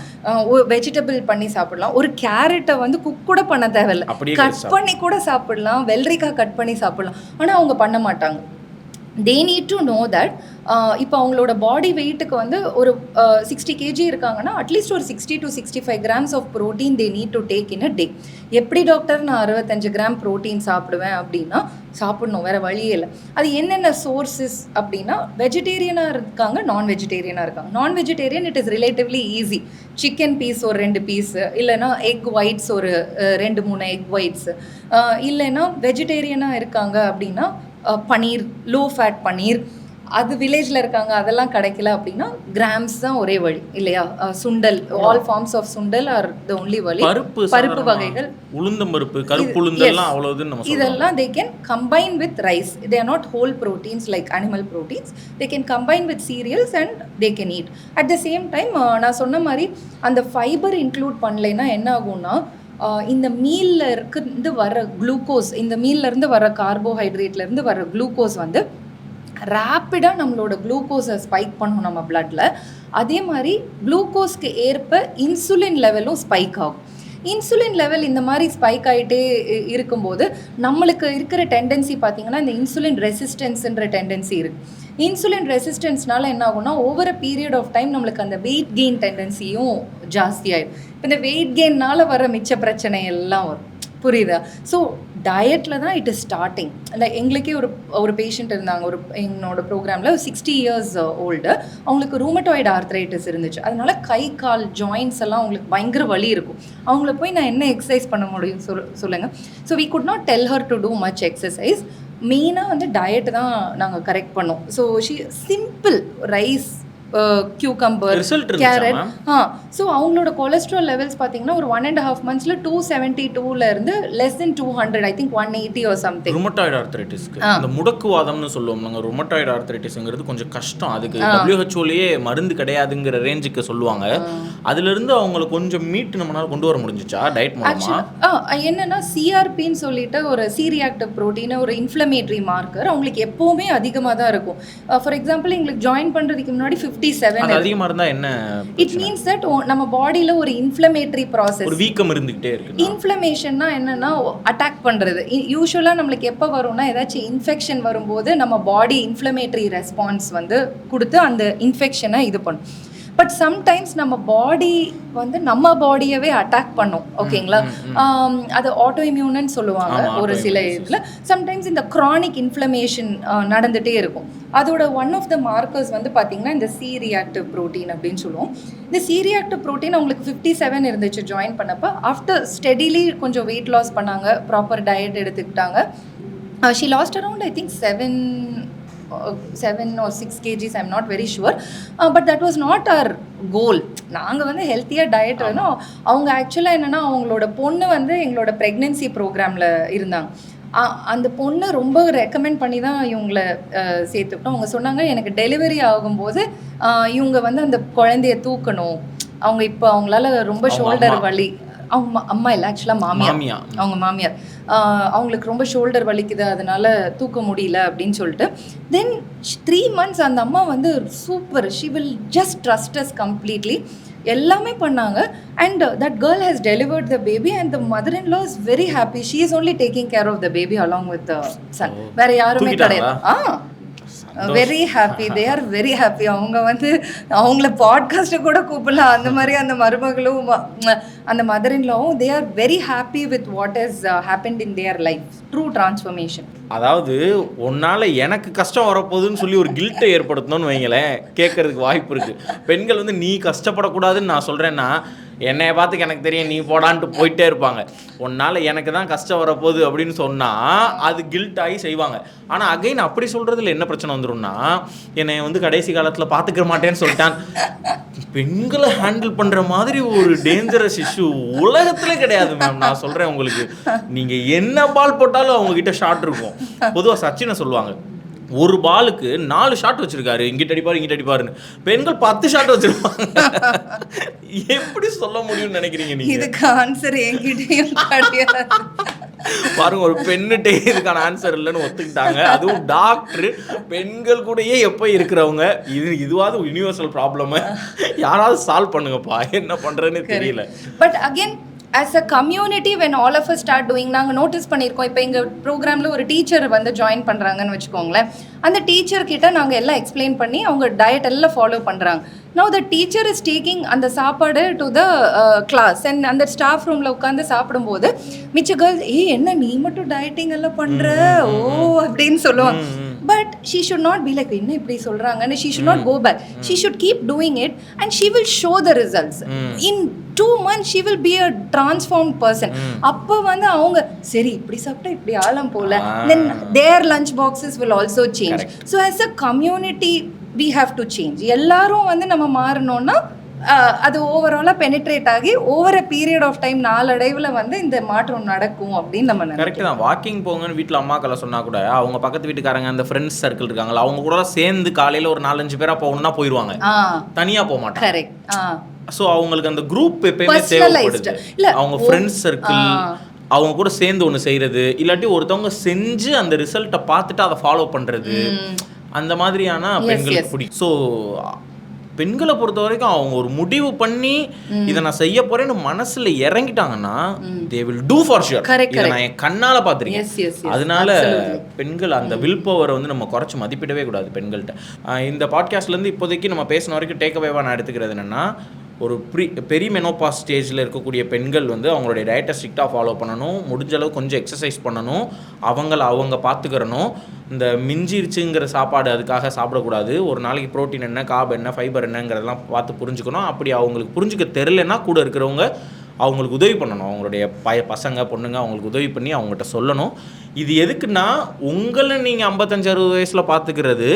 Speaker 2: வெஜிடபிள் பண்ணி சாப்பிடலாம், ஒரு கேரட்டை வந்து குக் கூட பண்ண தேவையில்லை, கட் பண்ணி கூட சாப்பிடலாம், வெள்ளரிக்காய் கட் பண்ணி சாப்பிடலாம். ஆனால் அவங்க பண்ண மாட்டாங்க. தே நீட் டு நோ தட் இப்போ அவங்களோட பாடி வெயிட்டுக்கு வந்து ஒரு 60 kg இருக்காங்கன்னா அட்லீஸ்ட் ஒரு 60 to 65 grams of protein they need to take in a day. எப்படி டாக்டர் நான் 65 கிராம் ப்ரோட்டீன் சாப்பிடுவேன் அப்படின்னா சாப்பிடணும், வேறு வழியே இல்லை. அது என்னென்ன சோர்ஸஸ் அப்படின்னா வெஜிடேரியனாக இருக்காங்க, நான் வெஜிடேரியனாக இருக்காங்க. நான் vegetarian it is relatively easy. Chicken piece ஒரு 2 பீஸு, இல்லைனா எக் ஒயிட்ஸ் ஒரு 2-3 எக் ஒயிட்ஸு. இல்லைன்னா வெஜிடேரியனாக இருக்காங்க அப்படின்னா பனீர், லோ ஃபேட் பனீர். அது வில்லேஜில் இருக்காங்க, அதெல்லாம் கிடைக்கல அப்படின்னா கிராம்ஸ் தான் ஒரே வழி இல்லையா? Sundal, all forms of sundal are the only வழி. பருப்பு வகைகள்,
Speaker 1: உளுந்தம்பருப்பு, கருப்பு உளுந்தெல்லாம் அவ்வளவுன்னு நம்ம சொல்றோம்.
Speaker 2: இதெல்லாம் they can combine with rice. They are not whole proteins like animal proteins. They can combine with cereals and they can eat. At the same time நான் சொன்ன மாதிரி அந்த ஃபைபர் இன்க்ளூட் பண்ணலைன்னா என்ன ஆகும்னா, இந்த மீல்ல இருந்து வர குளுக்கோஸ், இந்த மீல்ல இருந்து வர கார்போஹைட்ரேட்ல இருந்து வர குளுக்கோஸ் வந்து ரேப்பிடாக நம்மளோட குளுக்கோஸை ஸ்பைக் பண்ணும் நம்ம பிளட்டில். அதே மாதிரி குளுக்கோஸ்க்கு ஏற்ப இன்சுலின் லெவலும் ஸ்பைக் ஆகும். இன்சுலின் லெவல் இந்த மாதிரி ஸ்பைக் ஆகிட்டே இருக்கும்போது நம்மளுக்கு இருக்கிற டெண்டன்சி பார்த்திங்கன்னா இந்த இன்சுலின் ரெசிஸ்டன்ஸுன்ற டெண்டன்சி இருக்குது. இன்சுலின் ரெசிஸ்டன்ஸ்னால என்ன ஆகும்னா over a period of time நம்மளுக்கு அந்த வெயிட் கெயின் டெண்டன்சியும் ஜாஸ்தி ஆகிடும். இப்போ இந்த வெயிட் கெயின்னால வர மிச்ச பிரச்சனை எல்லாம் வரும், புரியுதா? ஸோ டயட்டில் தான் இட் இஸ் ஸ்டார்டிங். இல்லை எங்களுக்கே ஒரு பேஷண்ட் இருந்தாங்க என்னோட ப்ரோக்ராமில், 60 years ஓல்டு. அவங்களுக்கு ரூமட்டாய்டு ஆர்த்ரைட்டிஸ் இருந்துச்சு. அதனால கை கால் ஜாயின்ஸ் எல்லாம் அவங்களுக்கு பயங்கர வலி இருக்கும். அவங்கள போய் நான் என்ன எக்ஸசைஸ் பண்ண முடியும் சொல்லுங்கள். So we could not tell her to do much exercise. மெயினாக வந்து டயட் தான் நாங்கள் கரெக்ட் பண்ணோம். So simple rice, cucumber, carrot. So அவங்களோட கொலஸ்ட்ரால் லெவல்ஸ் பார்த்தீங்கன்னா ஒரு 1.5 months 272 இருந்து less then 200, I think 180 or something.
Speaker 1: Rheumatoid ஆர்த்ரைட்டிஸ்க்கு இந்த முடக்குவாதம்னு சொல்லுவோம் நாங்கள். ருமட்டாய்டு ஆர்த்ரைட்டிஸ்ங்கிறது கொஞ்சம் கஷ்டம். அதுக்கு WHO-லயே மருந்து கிடையாதுங்கிற ரேஞ்சுக்கு சொல்லுவாங்க. அதுலேருந்து அவங்களை கொஞ்சம் மீட்டு நம்மளால கொண்டு வர முடிஞ்சிச்சா டயட் மூலமா?
Speaker 2: என்னன்னா சிஆர்பின்னு சொல்லிட்டு ஒரு சி ரியாக்டிவ் ப்ரோட்டீன், ஒரு இன்ஃப்ளமேட்டரி மார்க்கர் அவங்களுக்கு எப்போவுமே அதிகமாக தான் இருக்கும். ஃபார் எக்ஸாம்பிள் எங்களுக்கு ஜாயின் பண்ணுறதுக்கு முன்னாடி 57
Speaker 1: அதிகமாக இருந்தால் என்ன?
Speaker 2: இட் மீன்ஸ் தட் நம்ம பாடியில் ஒரு இன்ஃப்ளமேட்டரி ப்ராசஸ்,
Speaker 1: ஒரு வீக்கம் இருந்துகிட்டே இருக்கு.
Speaker 2: இன்ஃப்ளமேஷன்னா என்னன்னா அட்டாக் பண்ணுறது. யூஸ்வலாக நம்மளுக்கு எப்போ வரும்னா ஏதாச்சும் இன்ஃபெக்ஷன் வரும்போது நம்ம பாடி இன்ஃப்ளமேட்டரி ரெஸ்பான்ஸ் வந்து கொடுத்து அந்த இன்ஃபெக்ஷனை இது பண்ணும். பட் சம்டைம்ஸ் நம்ம பாடி வந்து நம்ம பாடியவே அட்டாக் பண்ணும், ஓகேங்களா? அது ஆட்டோ இம்யூன்னு சொல்லுவாங்க ஒரு சில இதில். சம்டைம்ஸ் இந்த க்ரானிக் இன்ஃப்ளமேஷன் நடந்துகிட்டே இருக்கும். அதோட ஒன் ஆஃப் த மார்க்கர்ஸ் வந்து பார்த்திங்கன்னா இந்த சி ரியாக்டிவ் ப்ரோட்டீன் அப்படின்னு சொல்லுவோம். இந்த சி ரியாக்டிவ் ப்ரோட்டீன் அவங்களுக்கு 57 இருந்துச்சு ஜாயின் பண்ணப்போ. ஆஃப்டர் ஸ்டெடிலி கொஞ்சம் வெயிட் லாஸ் பண்ணாங்க, ப்ராப்பர் டயட் எடுத்துக்கிட்டாங்க. She last around I think 7 or 6 kgs, I'm not very sure, but that was not our goal. நாங்கள் வந்து ஹெல்த்தியாக டயட் வேணும். அவங்க ஆக்சுவலாக என்னென்னா அவங்களோட பொண்ணு வந்து எங்களோட ப்ரெக்னென்சி ப்ரோக்ராமில் இருந்தாங்க. அந்த பொண்ணு ரொம்ப ரெக்கமெண்ட் பண்ணி தான் இவங்களை சேர்த்துக்கிட்டோம். அவங்க சொன்னாங்க எனக்கு டெலிவரி ஆகும்போது இவங்க வந்து அந்த குழந்தைய தூக்கணும். அவங்க இப்போ அவங்களால ரொம்ப ஷோல்டர் வலி, அவங்க அம்மா இல்லை ஆக்சுவலாக மாமியார், அவங்க மாமியார், அவங்களுக்கு ரொம்ப ஷோல்டர் வலிக்குது, அதனால தூக்க முடியல அப்படின்னு சொல்லிட்டு. தென் 3 months அந்த அம்மா வந்து super, she will just trust us completely. எல்லாமே பண்ணாங்க. And that girl has delivered the baby and the mother in law is very happy. She is only taking care of the baby along with the son. வேற யாருமே கிடையாது. Very happy, they are very happy. அவங்க வந்து அவங்கள பாட்காஸ்ட்டை கூட கூப்பிடலாம், அந்த மாதிரி அந்த மருமகளும் அந்த மதர் இன் லாவும் they are very happy with what has happened in their life. True transformation.
Speaker 1: அதாவது உன்னால் எனக்கு கஷ்டம் வரப்போகுதுன்னு சொல்லி ஒரு கில்ட்டை ஏற்படுத்தணும்னு வைங்களேன், கேட்கறதுக்கு வாய்ப்பு இருக்குது. பெண்கள் வந்து நீ கஷ்டப்படக்கூடாதுன்னு நான் சொல்கிறேன்னா என்னைய பார்த்துக்கு எனக்கு தெரியும் நீ போடான்ட்டு போயிட்டே இருப்பாங்க. உன்னால் எனக்கு தான் கஷ்டம் வரப்போகுது அப்படின்னு சொன்னால் அது கில்ட் ஆகி செய்வாங்க. ஆனால் அகைன் அப்படி சொல்கிறதுல என்ன பிரச்சனை வந்துடும்னா, என்னை வந்து கடைசி காலத்தில் பார்த்துக்க மாட்டேன்னு சொல்லிட்டான். பெண்களை ஹேண்டில் பண்ணுற மாதிரி ஒரு டேஞ்சரஸ் இஷ்யூ உலகத்தில் கிடையாது மேம். நான் சொல்கிறேன் உங்களுக்கு, நீங்கள் என்ன பால் போட்டாலும் அவங்கக்கிட்ட ஷாட் இருக்கும். பொதுவாக சச்சினை சொல்லுவாங்க, ஒரு பாலுக்கு 4 ஷாட் வச்சிருக்காரு, இங்கிட்ட அடிப்பாரு இங்கிட்ட அடிப்பாருன்னு. பெண்கள் 10 ஷாட் வச்சிருப்பாங்க. எப்படி சொல்ல முடியும்னு நினைக்கிறீங்க நீங்க?
Speaker 2: இதுக்கு ஆன்சர் என்கிட்டயும் கிடையாது.
Speaker 1: பாருங்க, ஒரு பெண்ணுட்டே இதுக்கான ஆன்சர் இல்லைன்னு ஒத்துக்கிட்டாங்க. அதுவும் டாக்டர். பெண்கள் கூடயே எப்போ இருக்கிறவங்க, இதுவாது யூனிவர்சல் ப்ராப்ளம், யாராவது சால்வ் பண்ணுங்கப்பா, என்ன பண்றதுன்னு தெரியல.
Speaker 2: But again as a community when all of us start doing, நாங்கள் நோட்டீஸ் பண்ணியிருக்கோம். இப்போ எங்கள் ப்ரோக்ராமில் ஒரு டீச்சர் வந்து ஜாயின் பண்ணுறாங்கன்னு வச்சுக்கோங்களேன். அந்த டீச்சர்கிட்ட நாங்கள் எல்லாம் எக்ஸ்பிளைன் பண்ணி அவங்க டயட் எல்லாம் ஃபாலோ பண்ணுறாங்க. Now the teacher is taking அந்த சாப்பாடு டு த கிளாஸ் அண்ட் அந்த ஸ்டாஃப் ரூமில் உட்காந்து சாப்பிடும்போது மிச்ச கேர்ள்ஸ் என்ன நீ மட்டும் டயட்டிங் எல்லாம் பண்ணுற ஓ அப்படின்னு சொல்லுவாங்க. But she should not be like, என்ன இப்படி சொல்றாங்கன்னு. She should not go back. She should keep doing it and she will show the results. In 2 months she will be a transformed person. அப்ப வந்து அவங்க சரி இப்படி சாப்பிட்டா இப்படி ஆலம் போல. Then their lunch boxes will also change. So as a community we have to change. எல்லாரும் வந்து நம்ம மாறணும்னா அது ஓவராலாக பெனிட்ரேட் ஆகி over a period of time நாளடைவில் வந்து இந்த மாற்றம் நடக்கும் அப்படின்னு நம்ம நினைக்கிறோம்.
Speaker 1: கரெக்ட் தான். வாக்கிங் போங்கன்னு வீட்டில் அம்மாக்களை சொன்னால் கூட அவங்க பக்கத்து வீட்டுக்காரங்க அந்த ஃப்ரெண்ட்ஸ் சர்க்கிள் இருக்காங்களா அவங்க கூட சேர்ந்து காலையில் ஒரு 4-5 பேராக போகணும்னா போயிடுவாங்க, தனியாக போக மாட்டாங்க.
Speaker 2: கரெக்ட்.
Speaker 1: ஸோ அவங்களுக்கு அந்த குரூப் எப்பயுமே தேவைப்படுது. அவங்க ஃப்ரெண்ட்ஸ் சர்க்கிள் அவங்க கூட சேர்ந்து ஒன்று செய்கிறது, இல்லாட்டி ஒருத்தவங்க செஞ்சு அந்த ரிசல்ட்டை பார்த்துட்டு அதை ஃபாலோ பண்ணுறது, அந்த மாதிரியான பெண்களுக்கு பிடிக்கும். ஸோ பெண்களை பொறுத்த வரைக்கும் அவங்க ஒரு முடிவு பண்ணி இதை நான் செய்ய போறேன்னு மனசுல இறங்கிட்டாங்கன்னா they will do for sure. இதை நான் என் கண்ணால பார்த்துருக்கேன். அதனால பெண்கள் அந்த வில் பவரை வந்து நம்ம குறைச்சி மதிப்பிடவே கூடாது பெண்கள்கிட்ட. இந்த பாட்காஸ்ட்ல இருந்து இப்போதைக்கு நம்ம பேசின வரைக்கும் டேக் அவேவா நான் எடுத்துக்கிறது என்னன்னா, ஒரு பெரிமெனோபாஸ் ஸ்டேஜில் இருக்கக்கூடிய பெண்கள் வந்து அவங்களுடைய டயட்டை ஸ்ட்ரிக்டாக ஃபாலோ பண்ணணும், முடிஞ்சளவு கொஞ்சம் எக்ஸசைஸ் பண்ணணும், அவங்க பார்த்துக்கிறணும். இந்த மிஞ்சிருச்சுங்கிற சாப்பாடு அதுக்காக சாப்பிடக்கூடாது. ஒரு நாளைக்கு ப்ரோட்டீன் என்ன, கார்ப் என்ன, ஃபைபர் என்னங்கிறதெல்லாம் பார்த்து புரிஞ்சுக்கணும். அப்படி அவங்களுக்கு புரிஞ்சுக்க தெரிலன்னா கூட இருக்கிறவங்க அவங்களுக்கு உதவி பண்ணணும். அவங்களுடைய பசங்க பொண்ணுங்க அவங்களுக்கு உதவி பண்ணி அவங்ககிட்ட சொல்லணும். இது எதுக்குன்னா, உங்களை நீங்கள் 55-60 வயசில் பார்த்துக்கிறது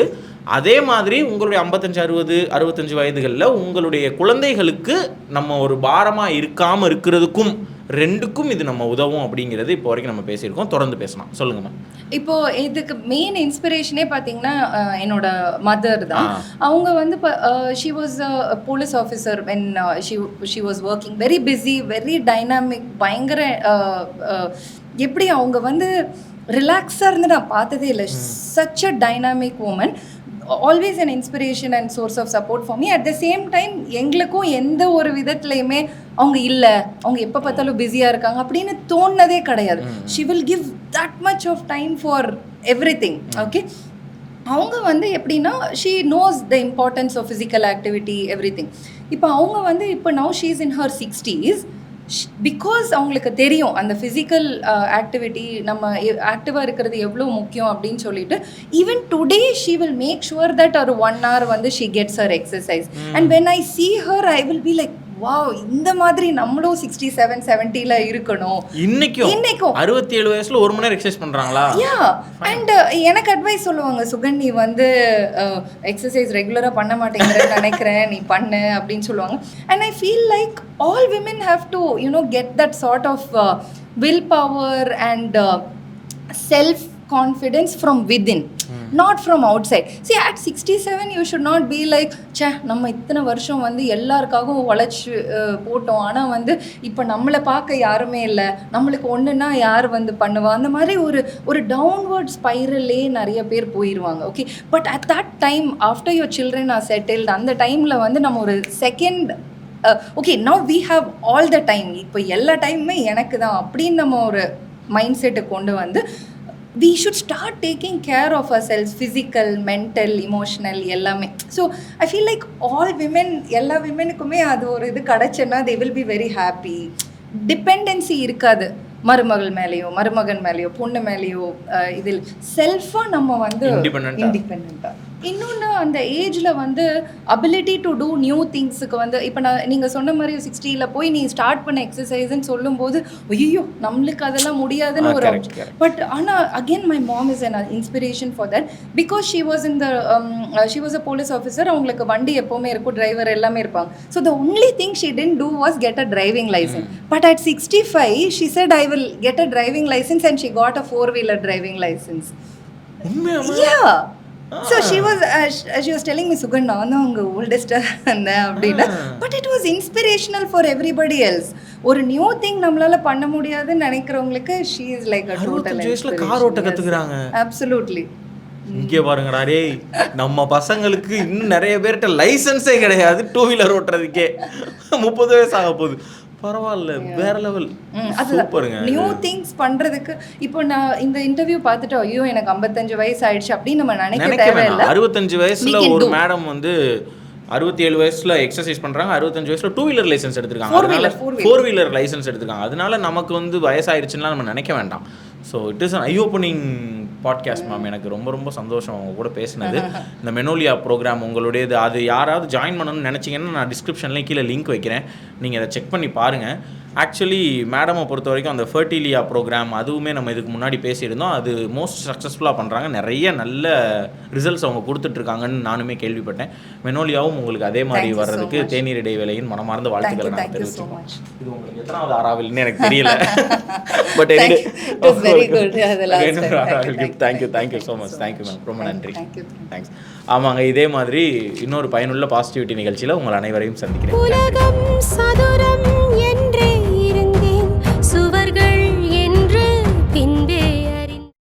Speaker 1: அதே மாதிரி உங்களுடைய 55-60-65 வயதுகளில் உங்களுடைய குழந்தைகளுக்கு நம்ம ஒரு பாரமாக இருக்காமல் இருக்கிறதுக்கும் ரெண்டுக்கும் இது நம்ம உதவும் அப்படிங்கிறது இப்போ வரைக்கும் நம்ம பேசியிருக்கோம். தொடர்ந்து பேசலாம். சொல்லுங்கம்மா.
Speaker 2: இப்போ இதுக்கு மெயின் இன்ஸ்பிரேஷனே பார்த்தீங்கன்னா என்னோட மதர் தான். அவங்க வந்து she was a police officer when she was working, very busy, very dynamic, பயங்கர எப்படி அவங்க வந்து ரிலாக்ஸாக இருந்து நான் பார்த்ததே இல்லை. Such a dynamic woman, always an inspiration and source of support for me. At the same time எங்களுக்கும் எந்த ஒரு விதத்துலையுமே அவங்க இல்லை, அவங்க எப்போ பார்த்தாலும் பிஸியாக இருக்காங்க அப்படின்னு தோணுனதே கிடையாது. She will give that much of time for everything. Okay, அவங்க வந்து எப்படின்னா she knows the importance of physical activity, everything. இப்போ அவங்க வந்து இப்போ now she is in her 60s. Because அவங்களுக்கு தெரியும் அந்த ஃபிசிக்கல் ஆக்டிவிட்டி நம்ம ஆக்டிவாக இருக்கிறது எவ்வளோ முக்கியம் அப்படின்னு சொல்லிட்டு even today she will make sure that ஒரு 1 hour வந்து she gets her exercise. And when I see her I will be like, wow, இந்த மாதிரி நம்மளும் 67-70 இருக்கணும். இன்னைக்கும்
Speaker 1: 67 வயசுல 1 மணி நேரம் எக்ஸசைஸ் பண்றாங்களா?
Speaker 2: யா. அண்ட் எனக்கு அட்வைஸ் சொல்லுவாங்க, சுகன் நீ வந்து எக்ஸசைஸ் ரெகுலரா பண்ண மாட்டேங்கிறேன்னு நினைக்கிறேன், நீ பண்ணு அப்படின்னு சொல்லுவாங்க. And I feel like all women have to get that sort of willpower and self confidence from within, not from outside. See, at 67 you should not be like, ச்சே நம்ம இத்தனை வருஷம் வந்து எல்லாருக்காகவும் உழைச்சி போட்டோம், ஆனால் வந்து இப்போ நம்மளை பார்க்க யாருமே இல்லை, நம்மளுக்கு ஒன்றுனா யார் வந்து பண்ணுவா, அந்த மாதிரி ஒரு டவுன்வர்ட் ஸ்பைரல்லே நிறைய பேர் போயிடுவாங்க. Okay, but at that time after your children are settled, அந்த டைமில் வந்து நம்ம ஒரு second okay now we have all the time, இப்போ எல்லா டைமுமே எனக்கு தான் அப்படின்னு நம்ம ஒரு மைண்ட் செட்டை கொண்டு வந்து we should start taking care of ourselves, physical, mental, emotional, எல்லாமே. So I feel like all women, எல்லா விமெனுக்குமே அது ஒரு இது கிடைச்சுன்னா they will be very happy. Dependency இருக்காது மருமகள் மேலேயோ மருமகன் மேலேயோ பொண்ணு மேலேயோ. இதில் செல்ஃபாக நம்ம வந்து இண்டிபெண்ட்டாக. இன்னொன்று அந்த ஏஜில் வந்து அபிலிட்டி டு டூ நியூ திங்ஸுக்கு வந்து இப்போ நீங்கள் சொன்ன மாதிரி 60 போய் நீ ஸ்டார்ட் பண்ண எக்ஸசைஸ்ன்னு சொல்லும்போது ஐயோ நம்மளுக்கு அதெல்லாம் முடியாதுன்னு ஒரு, பட் ஆனால் again my mom is an inspiration for that because she was a police officer. அவங்களுக்கு வண்டி எப்போவுமே இருக்கும், டிரைவர் எல்லாமே இருப்பாங்க. So the only thing she tend to was get a driving licence. But at 65 she said I will get a driving license and she got a 4-wheeler driving license. Yeah. So she was telling me, Sugan, நான் தான் உங்க ஓல்டஸ்டா இருந்தேன் அப்படின்னா. But it was inspirational for everybody else. ஒரு new thing நம்மளால பண்ண முடியாதுன்னு நினைக்கிறவங்களுக்கு she is like a total inspiration.
Speaker 1: Car ஓட்ட கத்துக்கறாங்க.
Speaker 2: Absolutely.
Speaker 1: இங்கே பாருங்கடா டேய், நம்ம பசங்களுக்கு இன்னும் நிறைய பேர்கிட்ட லைசன்ஸே கிடையாது 2-wheeler ஓட்டுறதுக்கே. 30 வயசு ஆக போகுது. பரவாயில்ல, வேற லெவல். சூப்பருங்க.
Speaker 2: நியூ திங்ஸ் பண்றதுக்கு இப்போ நான் இந்த இன்டர்வியூ பார்த்துட்டு ஐயோ எனக்கு 55 வயசு ஆயிடுச்சு அப்படின்னு நம்ம நினைக்க தேவையில்லை.
Speaker 1: 65 வயசுல ஒரு மேடம் வந்து 67 வயசுல எக்ஸசைஸ் பண்றாங்க, 65 வயசுல 2-wheeler லைசன்ஸ் எடுத்திருக்காங்க, 4-wheeler லைசன்ஸ் எடுத்திருக்காங்க. அதனால நமக்கு வந்து வயசாயிருச்சுன்னா நம்ம நினைக்க வேண்டாம். So it is an eye-opening podcast ma'am. எனக்கு ரொம்ப ரொம்ப சந்தோஷம் அவங்க கூட பேசினது. இந்த மெனோலியா ப்ரோக்ராம் உங்களுடையது, அது யாராவது ஜாயின் பண்ணணும்னு நினச்சிங்கன்னா நான் டிஸ்கிரிப்ஷன்லேயும் கீழே லிங்க் வைக்கிறேன், நீங்கள் அதை செக் பண்ணி பாருங்கள். ஆக்சுவலி மேடமை பொறுத்த வரைக்கும் அந்த ஃபெர்டிலியா ப்ரோக்ராம் அதுவுமே நம்ம இதுக்கு முன்னாடி பேசியிருந்தோம். அது மோஸ்ட் சக்ஸஸ்ஃபுல்லாக பண்ணுறாங்க, நிறைய நல்ல ரிசல்ட்ஸ் அவங்க கொடுத்துட்ருக்காங்கன்னு நானுமே கேள்விப்பட்டேன். மெனோலியாவும் உங்களுக்கு அதே மாதிரி வர்றதுக்கு தேநீர் இடைவேளையின் மனமார்ந்த வாழ்த்துக்களை நான் தெரிவிச்சுக்கோம். இது உங்களுக்கு எத்தனாவது ஆறாவதுன்னு எனக்கு தெரியல, but thank you so much. Thank you ma'am, ரொம்ப நன்றி. தேங்க்ஸ். ஆமாங்க, இதே மாதிரி இன்னொரு பயனுள்ள பாசிட்டிவிட்டி நிகழ்ச்சியில் உங்கள் அனைவரையும் சந்திக்கிறேன்.